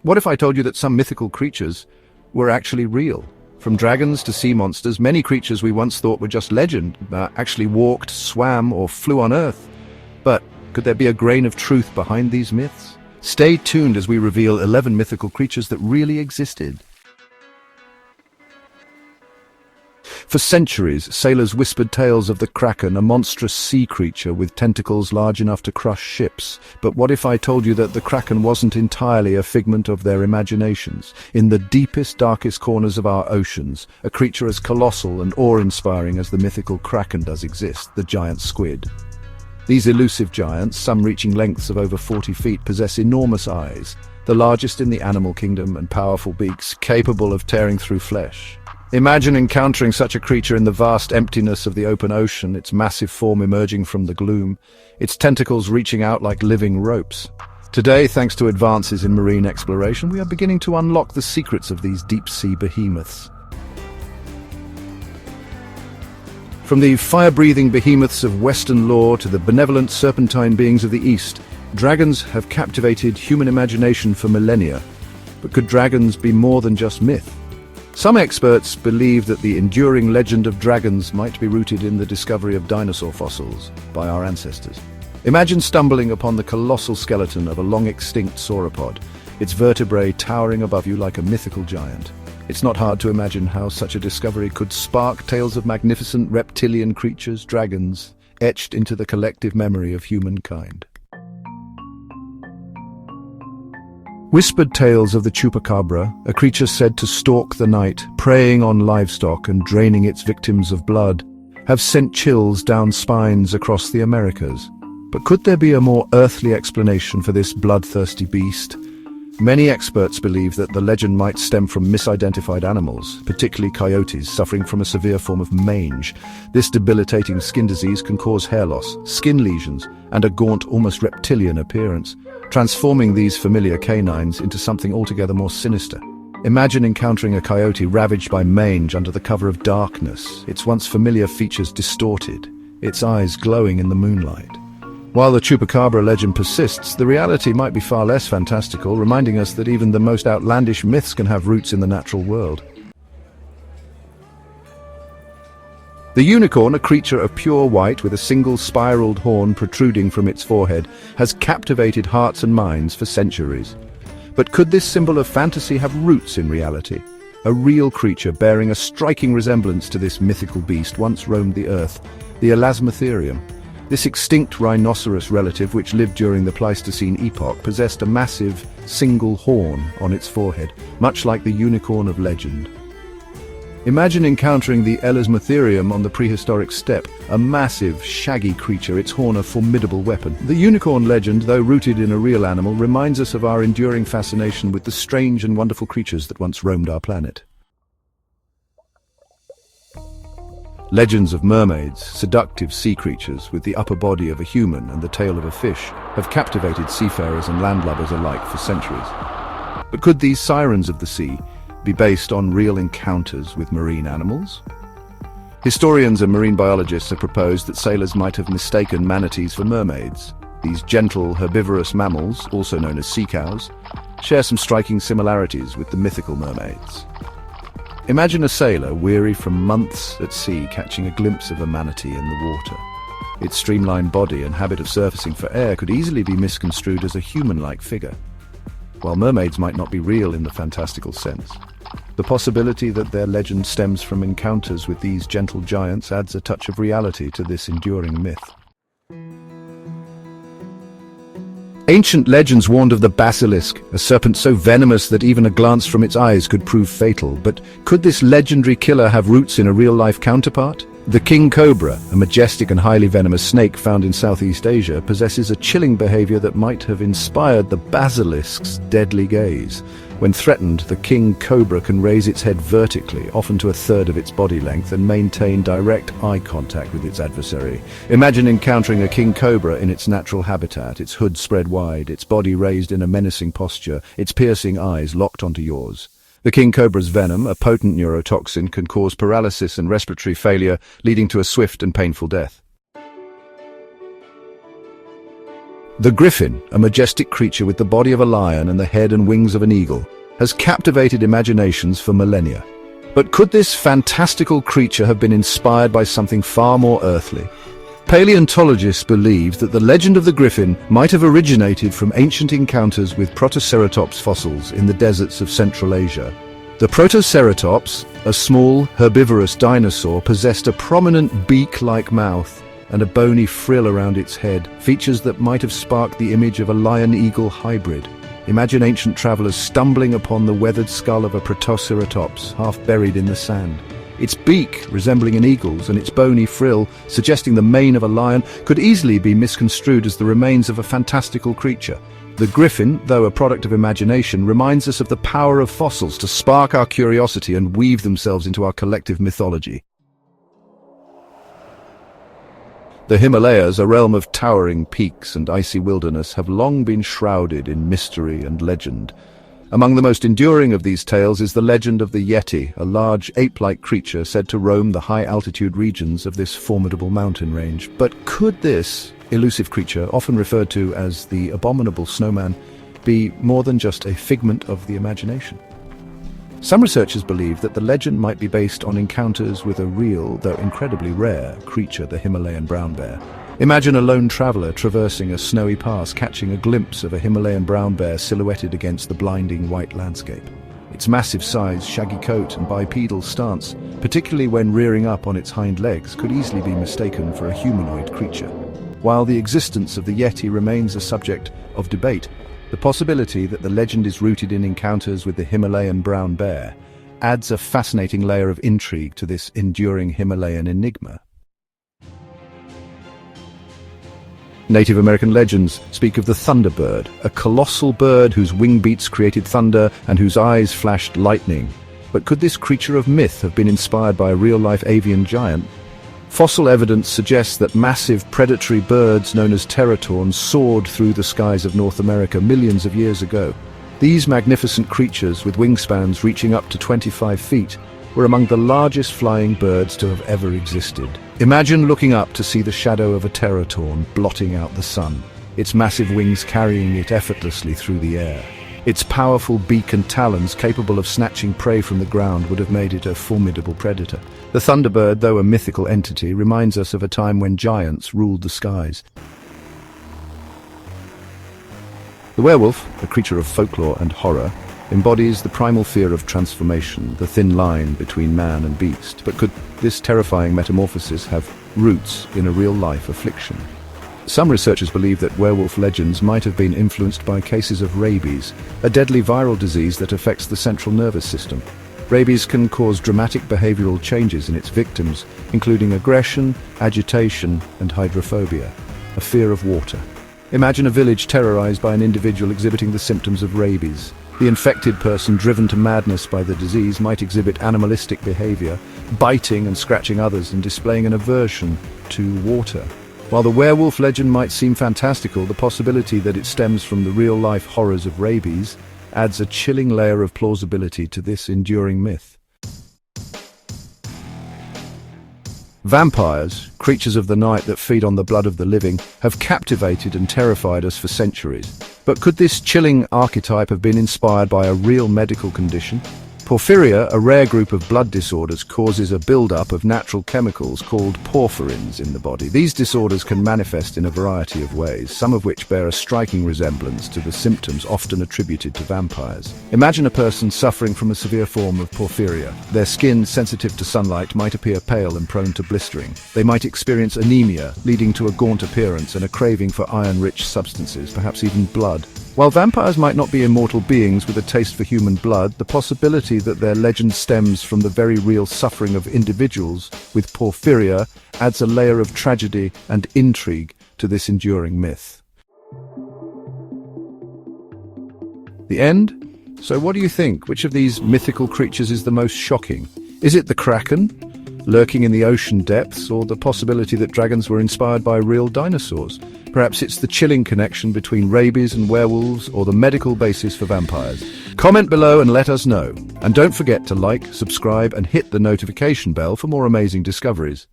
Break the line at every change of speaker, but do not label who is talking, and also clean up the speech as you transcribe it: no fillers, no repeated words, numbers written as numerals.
What if I told you that some mythical creatures were actually real? From dragons to sea monsters, many creatures we once thought were just legend actually walked, swam, or flew on Earth. But could there be a grain of truth behind these myths? Stay tuned as we reveal 11 mythical creatures that really existed. For centuries, sailors whispered tales of the Kraken, a monstrous sea creature with tentacles large enough to crush ships. But what if I told you that the Kraken wasn't entirely a figment of their imaginations? In the deepest, darkest corners of our oceans, a creature as colossal and awe-inspiring as the mythical Kraken does exist, the giant squid. These elusive giants, some reaching lengths of over 40 feet, possess enormous eyes, the largest in the animal kingdom, and powerful beaks capable of tearing through flesh. Imagine encountering such a creature in the vast emptiness of the open ocean, its massive form emerging from the gloom, its tentacles reaching out like living ropes. Today, thanks to advances in marine exploration, we are beginning to unlock the secrets of these deep-sea behemoths. From the fire-breathing behemoths of Western lore to the benevolent serpentine beings of the East, dragons have captivated human imagination for millennia. But could dragons be more than just myth? Some experts believe that the enduring legend of dragons might be rooted in the discovery of dinosaur fossils by our ancestors. Imagine stumbling upon the colossal skeleton of a long-extinct sauropod, its vertebrae towering above you like a mythical giant. It's not hard to imagine how such a discovery could spark tales of magnificent reptilian creatures, dragons, etched into the collective memory of humankind. Whispered tales of the Chupacabra, a creature said to stalk the night, preying on livestock and draining its victims of blood, have sent chills down spines across the Americas. But could there be a more earthly explanation for this bloodthirsty beast? Many experts believe that the legend might stem from misidentified animals, particularly coyotes suffering from a severe form of mange. This debilitating skin disease can cause hair loss, skin lesions, and a gaunt, almost reptilian appearance, transforming these familiar canines into something altogether more sinister. Imagine encountering a coyote ravaged by mange under the cover of darkness, its once familiar features distorted, its eyes glowing in the moonlight. While the Chupacabra legend persists, the reality might be far less fantastical, reminding us that even the most outlandish myths can have roots in the natural world. The unicorn, a creature of pure white with a single spiraled horn protruding from its forehead, has captivated hearts and minds for centuries. But could this symbol of fantasy have roots in reality? A real creature bearing a striking resemblance to this mythical beast once roamed the earth, the Elasmotherium. This extinct rhinoceros relative, which lived during the Pleistocene epoch, possessed a massive, single horn on its forehead, much like the unicorn of legend. Imagine encountering the Elasmotherium on the prehistoric steppe, a massive, shaggy creature, its horn a formidable weapon. The unicorn legend, though rooted in a real animal, reminds us of our enduring fascination with the strange and wonderful creatures that once roamed our planet. Legends of mermaids, seductive sea creatures with the upper body of a human and the tail of a fish, have captivated seafarers and landlubbers alike for centuries. But could these sirens of the sea be based on real encounters with marine animals? Historians and marine biologists have proposed that sailors might have mistaken manatees for mermaids. These gentle, herbivorous mammals, also known as sea cows, share some striking similarities with the mythical mermaids. Imagine a sailor weary from months at sea catching a glimpse of a manatee in the water. Its streamlined body and habit of surfacing for air could easily be misconstrued as a human-like figure. While mermaids might not be real in the fantastical sense, the possibility that their legend stems from encounters with these gentle giants adds a touch of reality to this enduring myth. Ancient legends warned of the basilisk, a serpent so venomous that even a glance from its eyes could prove fatal. But could this legendary killer have roots in a real-life counterpart? The king cobra, a majestic and highly venomous snake found in Southeast Asia, possesses a chilling behavior that might have inspired the basilisk's deadly gaze. When threatened, the king cobra can raise its head vertically, often to a third of its body length, and maintain direct eye contact with its adversary. Imagine encountering a king cobra in its natural habitat, its hood spread wide, its body raised in a menacing posture, its piercing eyes locked onto yours. The king cobra's venom, a potent neurotoxin, can cause paralysis and respiratory failure, leading to a swift and painful death. The griffin, a majestic creature with the body of a lion and the head and wings of an eagle, has captivated imaginations for millennia. But could this fantastical creature have been inspired by something far more earthly? Paleontologists believe that the legend of the griffin might have originated from ancient encounters with Protoceratops fossils in the deserts of Central Asia. The Protoceratops, a small, herbivorous dinosaur, possessed a prominent beak-like mouth and a bony frill around its head, features that might have sparked the image of a lion-eagle hybrid. Imagine ancient travelers stumbling upon the weathered skull of a Protoceratops, half buried in the sand. Its beak, resembling an eagle's, and its bony frill, suggesting the mane of a lion, could easily be misconstrued as the remains of a fantastical creature. The griffin, though a product of imagination, reminds us of the power of fossils to spark our curiosity and weave themselves into our collective mythology. The Himalayas, a realm of towering peaks and icy wilderness, have long been shrouded in mystery and legend. Among the most enduring of these tales is the legend of the Yeti, a large ape-like creature said to roam the high-altitude regions of this formidable mountain range. But could this elusive creature, often referred to as the abominable snowman, be more than just a figment of the imagination? Some researchers believe that the legend might be based on encounters with a real, though incredibly rare, creature, the Himalayan brown bear. Imagine a lone traveler traversing a snowy pass, catching a glimpse of a Himalayan brown bear silhouetted against the blinding white landscape. Its massive size, shaggy coat, and bipedal stance, particularly when rearing up on its hind legs, could easily be mistaken for a humanoid creature. While the existence of the Yeti remains a subject of debate, the possibility that the legend is rooted in encounters with the Himalayan brown bear adds a fascinating layer of intrigue to this enduring Himalayan enigma. Native American legends speak of the thunderbird, a colossal bird whose wing beats created thunder and whose eyes flashed lightning. But could this creature of myth have been inspired by a real-life avian giant? Fossil evidence suggests that massive predatory birds known as teratorns soared through the skies of North America millions of years ago. These magnificent creatures, with wingspans reaching up to 25 feet, were among the largest flying birds to have ever existed. Imagine looking up to see the shadow of a teratorn blotting out the sun, its massive wings carrying it effortlessly through the air. Its powerful beak and talons, capable of snatching prey from the ground, would have made it a formidable predator. The thunderbird, though a mythical entity, reminds us of a time when giants ruled the skies. The werewolf, a creature of folklore and horror, embodies the primal fear of transformation, the thin line between man and beast. But could this terrifying metamorphosis have roots in a real-life affliction? Some researchers believe that werewolf legends might have been influenced by cases of rabies, a deadly viral disease that affects the central nervous system. Rabies can cause dramatic behavioral changes in its victims, including aggression, agitation, and hydrophobia, a fear of water. Imagine a village terrorized by an individual exhibiting the symptoms of rabies. The infected person, driven to madness by the disease, might exhibit animalistic behavior, biting and scratching others and displaying an aversion to water. While the werewolf legend might seem fantastical, the possibility that it stems from the real-life horrors of rabies adds a chilling layer of plausibility to this enduring myth. Vampires, creatures of the night that feed on the blood of the living, have captivated and terrified us for centuries. But could this chilling archetype have been inspired by a real medical condition? Porphyria, a rare group of blood disorders, causes a buildup of natural chemicals called porphyrins in the body. These disorders can manifest in a variety of ways, some of which bear a striking resemblance to the symptoms often attributed to vampires. Imagine a person suffering from a severe form of porphyria. Their skin, sensitive to sunlight, might appear pale and prone to blistering. They might experience anemia, leading to a gaunt appearance and a craving for iron-rich substances, perhaps even blood. While vampires might not be immortal beings with a taste for human blood, the possibility that their legend stems from the very real suffering of individuals with porphyria adds a layer of tragedy and intrigue to this enduring myth. The end? So what do you think? Which of these mythical creatures is the most shocking? Is it the Kraken, lurking in the ocean depths, or the possibility that dragons were inspired by real dinosaurs? Perhaps it's the chilling connection between rabies and werewolves, or the medical basis for vampires. Comment below and let us know. And don't forget to like, subscribe, and hit the notification bell for more amazing discoveries.